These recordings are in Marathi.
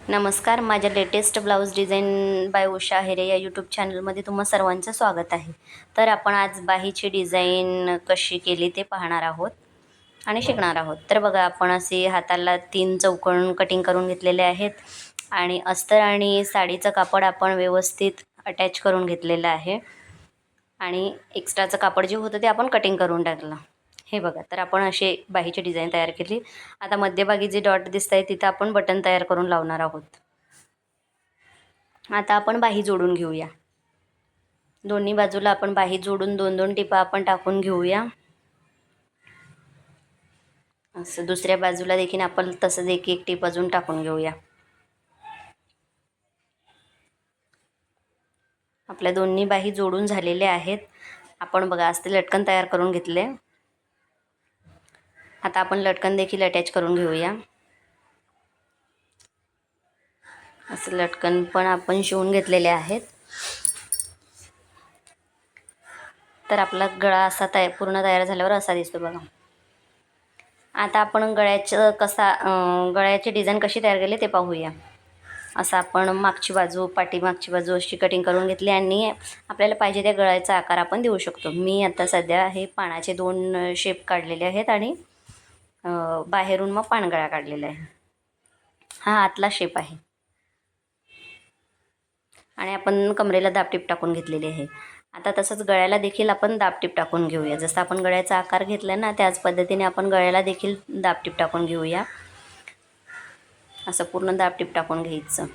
नमस्कार, माझ्या latest blouse design by Usha Ahere या यूट्यूब चॅनलमध्ये तुम्हा सर्वांचं स्वागत आहे. तर आपण आज बाहीची डिझाईन कशी केली ते पाहणार आहोत आणि शिकणार आहोत. तर बघा, आपण असे हाताला 3 चौकोन कटिंग करून घेतलेले आहेत आणि अस्तर आणि साडीचं कापड आपण व्यवस्थित अटॅच करून घेतलेलं आहे आणि एक्स्ट्राचं कापड जे होतं ते आपण कटिंग करून टाकलं. हे बघा, तर आपण अशी बाहीची डिझाईन तयार केली. आता मध्यभागी जे डॉट दिसत आहे तिथं आपण बटन तयार करून लावणार आहोत. आता आपण बाही जोडून घेऊया. दोन्ही बाजूला आपण बाही जोडून 2-2 टिपा आपण टाकून घेऊया. असं दुसऱ्या बाजूला देखील आपण तसंच एक टीप अजून टाकून घेऊया. आपल्या दोन्ही बाही जोडून झालेल्या आहेत. आपण बघा असते लटकन तयार करून घेतले. आता आपण लटकन देखील अटॅच करून घेऊया. असं लटकन पण आपण शिवून घेतलेले आहेत. तर आपला गळा असा पूर्ण तयार झाल्यावर असा दिसतो बघा. आता आपण गळ्याची डिझाईन कशी तयार केली ते पाहूया. असं आपण मागची बाजू पाठीमागची बाजू अशी कटिंग करून घेतली आणि आपल्याला पाहिजे त्या गळ्याचा आकार आपण देऊ शकतो. मी आता सध्या हे पानाचे 2 शेप काढलेले आहेत आणि बाहेरून मग पानगळा काढलेला आहे. हा आतला शेप आहे आणि आपण कमरेला दाबटीप टाकून घेतलेली आहे. आता तसंच गळ्याला देखील आपण दाबटीप टाकून घेऊया. जसं आपण गळ्याचा आकार घेतला ना त्याच पद्धतीने आपण गळ्याला देखील दाबटीप टाकून घेऊया. असं पूर्ण दाबटीप टाकून घ्यायचं.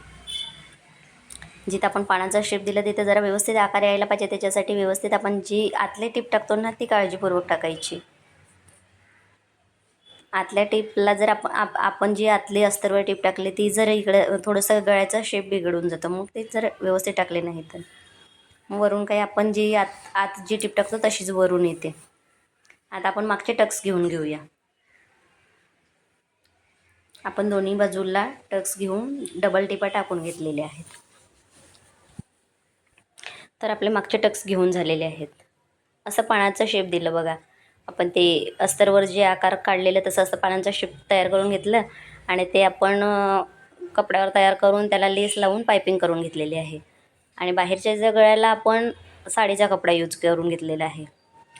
जिथं आपण पानाचा शेप दिला तिथं जरा व्यवस्थित आकार यायला पाहिजे. त्याच्यासाठी व्यवस्थित आपण जी आतली टीप टाकतो ना ती काळजीपूर्वक टाकायची. आतल्या टीपला जर आपण जी आतली अस्तरवर टीप टाकली ती जर इकडं थोडंसं गळ्याचा शेप बिघडून जातं. मग ते जर व्यवस्थित टाकले नाही तर मग वरून काही आपण जी आत जी टीप टाकतो तशीच वरून येते. आता आपण मागचे टक्स घेऊया. आपण दोन्ही बाजूला टक्स घेऊन डबल टिपा टाकून घेतलेले आहेत. तर आपले मागचे टक्स घेऊन झालेले आहेत. असं पानाचा शेप दिलं बघा. आपण ते अस्तरवर जे आकार काढलेलं तसं असं पानाचा शेप तयार करून घेतलं आणि ते आपण कपड्यावर तयार करून त्याला लेस लावून पायपिंग करून घेतलेली आहे. आणि बाहेरच्या ज्या गळ्याला आपण साडीचा कपडा यूज करून घेतलेला आहे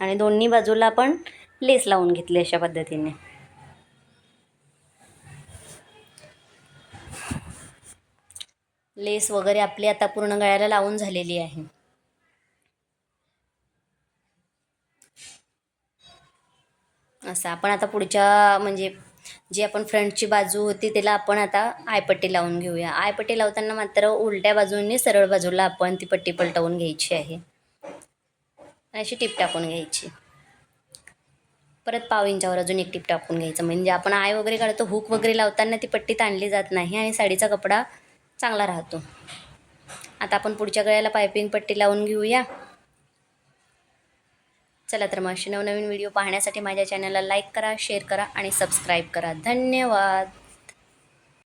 आणि दोन्ही बाजूला आपण लेस लावून घेतली अशा पद्धतीने. लेस वगैरे आपली आता पूर्ण गळ्याला लावून झालेली आहे. असं आपण आता पुढच्या म्हणजे जी आपण फ्रंटची बाजू होती त्याला आपण आता आयपट्टी लावून घेऊया. आयपट्टी लावताना मात्र उलट्या बाजूने सरळ बाजूला आपण ती पट्टी पलटवून घ्यायची आहे. अशी टीप टाकून घ्यायची. परत पाव इंचावर अजून एक टीप टाकून घ्यायचं. म्हणजे आपण आय वगैरे काढतो हुक वगैरे लावताना ती पट्टी ताणली जात नाही आणि साडीचा कपडा चांगला राहतो. आता आपण पुढच्या गळ्याला पायपिंग पट्टी लावून घेऊया. चला तर मग असे नवनवीन व्हिडिओ पाहण्यासाठी माझ्या चॅनलला लाईक करा, शेअर करा आणि सबस्क्राईब करा. धन्यवाद.